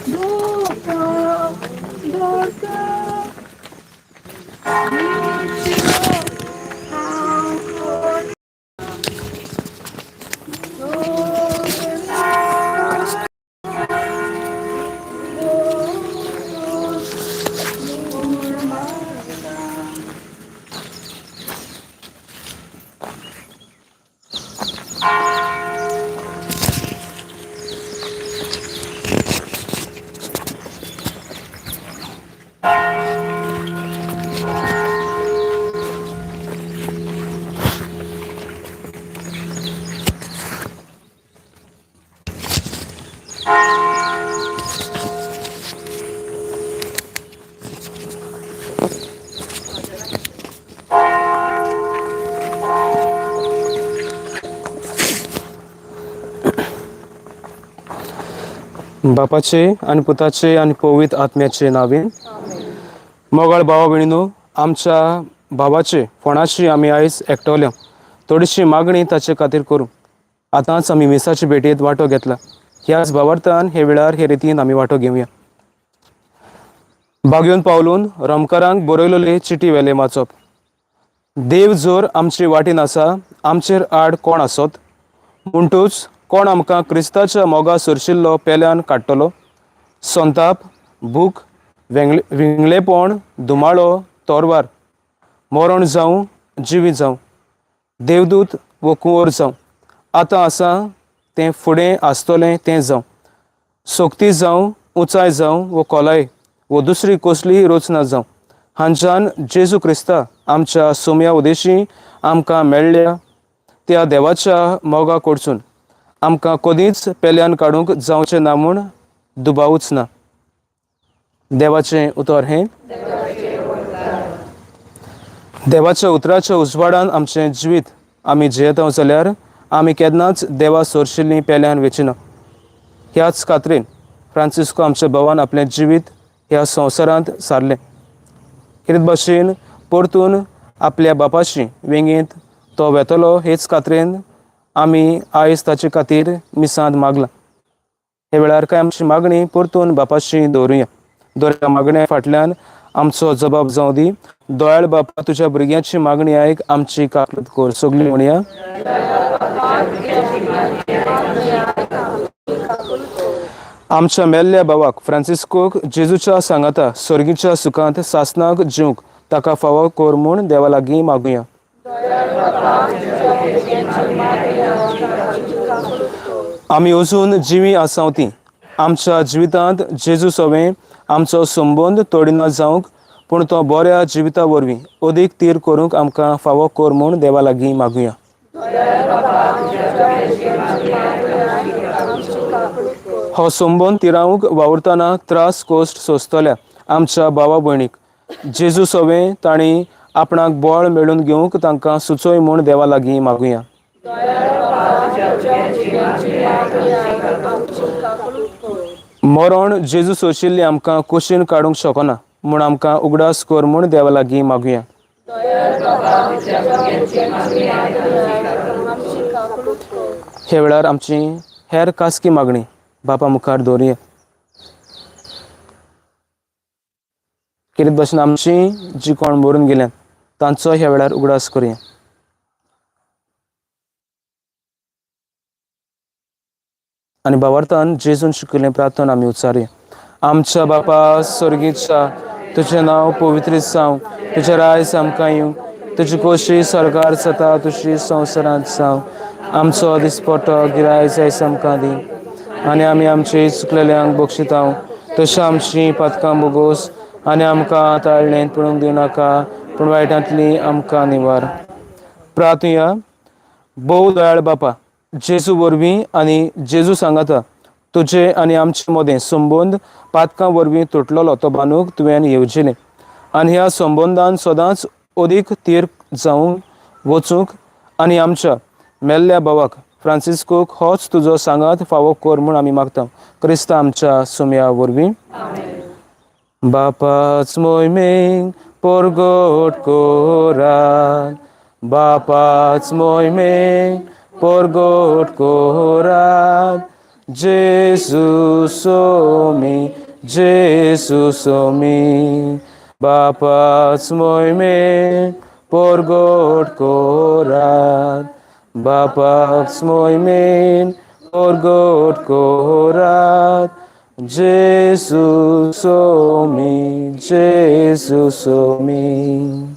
Doka, doka, बापाचे आणि पुताचे आणि पवित्र आत्म्याचे नावीन मोगाळ भावा भयणीनो, आमच्या भावाचे फोणाशी आम्ही आयज एकटवल्या थोडीशी मागणी ताचे खातीर करूं. आतांच आमी मिसाची भेटयेंत वांटो घेतला. ह्याच भावार्थान हे वेळार हे रितीन आमी वांटो घेवया. बागयोन पावलून रमकारांक बरयलोले चिटी वेले वाचप. देव जोर आमचे वाटेन आसा, आमचेर आड कोण आसत. म्हणटूच कोण आमकां क्रिस्ताच्या मोगा सरशिल्लो पेल्यान काडटलो. संताप, भूक, विंगलेपण, दुमाळो, तोरवार, मरण जावं, जिवी जावं, देवदूत वो कुंवर जावं, आतां आसा तें फुडें आसतलें तें जावं, सोक्ती जावं, उंचाय जावं वो खोलाय वो दुसरी कसलीय रचना जावं, हांच्यान जेजू क्रिस्ता आमच्या सोम्या उदेशी आमकां मेळ्ळ्या त्या देवाच्या मोगा कडसून आमकां कदींच पेल्यान काडूंक जावचें ना म्हूण दुबावूच ना. देवाचें उतर हें देवाच्या उतराच्या उजवाडान आमचें जिवीत आमी जियेता जाल्यार आमी केन्नाच देवा सोरशिल्लीं पेल्यान वेचिना. ह्याच खात्रीन फ्रांसिस्को आमच्या भावान आपलें जिवीत ह्या संवसारांत सारलें. कितें भाशेन परतून आपल्या बापाशी वेंगीत तो वेतलो हेच खात्रेन आमी आयज ताचे खातीर मिसांत मागलां. हे वेळार कांय आमची मागणी परतून बापाशी दवरुया. दर मागण्या फाटल्यान आमचो जबाब जावं दी. दयाळ बापा, तुज्या भुरग्यांची मागणी आयक, आमची काकूट कर. सगळीं म्हणया. आमच्या मेल्ल्या भावाक फ्रांसिस्कोक जेजूच्या सांगाता सर्गीच्या सुखांत सासणाक जिवंक ताका फावो कर म्हूण देवा लागीं मागुया. आमी अजून जिवी आसांव ती आमच्या जिवितांत जेजू सोबें आमचो संबंद तोडिना जावंक, पूण तो बऱ्या जिविता वरवीं अदीक तीर करूंक आमकां फावो कर म्हूण देवा लागीं मागुया. हो संबंद तिरावंक वावुरतना त्रास कोश्ट सोंसतल्या आमच्या भावा भयणीक जेजू सोबें तांणी आपणाक बळ मेळून घेवंक तांकां सुचोय म्हूण देवा लागीं मागुया. मरण जेजू सोशिल्ली आमकां कुशीन काडूंक शकना म्हूण आमकां उगडास कर म्हूण देवा लागीं मागुया. हे वेळार आमची हेर खासगी मागणी बापा मुखार दवरुया. कितें भाशेन आमची जी कोण मरून गेल्यात तांचो ह्या वेळार उगडास करुया. आनी भावार्थान जेजून शिकयलें प्रार्थना आमी उच्चारुया. आमच्या बापा स्वर्गीच्या, तुजें नांव पवित्रीत जावं, तुजें रायज आमकां येवं, तुजी खोशी सरकार जाता तशी संवसारांत जावं. आमचो दिसपट्टो गिरायज आयज आमकां दी, आनी आमी आमचे चुकलेल्यांक बक्षितांव तशें आमची पातकां बोगोस, आनी आमकां ताळणेंत पडूंक दिवनाका, पूण वायटांतली आमकां निवार. प्रार्थुया. भोव दयाळ बापा, जेजू वरवीं आनी जेजू सांगाता तुजे आनी आमचे मदें संबंद पातकां वरवीं तुटलेलो तो बांदूंक तुवें येवजिलें, आनी ह्या संबंदान सदांच अदीक तीर जावंक वचूंक आनी आमच्या मेल्ल्या भावाक फ्रांसिस्कोक होच तुजो सांगात फावो कर म्हूण आमी मागता. क्रिस्ता आमच्या सोम्या वरवीं. बापाच मोयमेक परगट कोरात, बापाच मोयमेक परगट कोरात, Jesus omi, Jesus omi, Bapac mojme, porgot korat, Bapac mojme, porgot korat, Jesus omi, Jesus omi.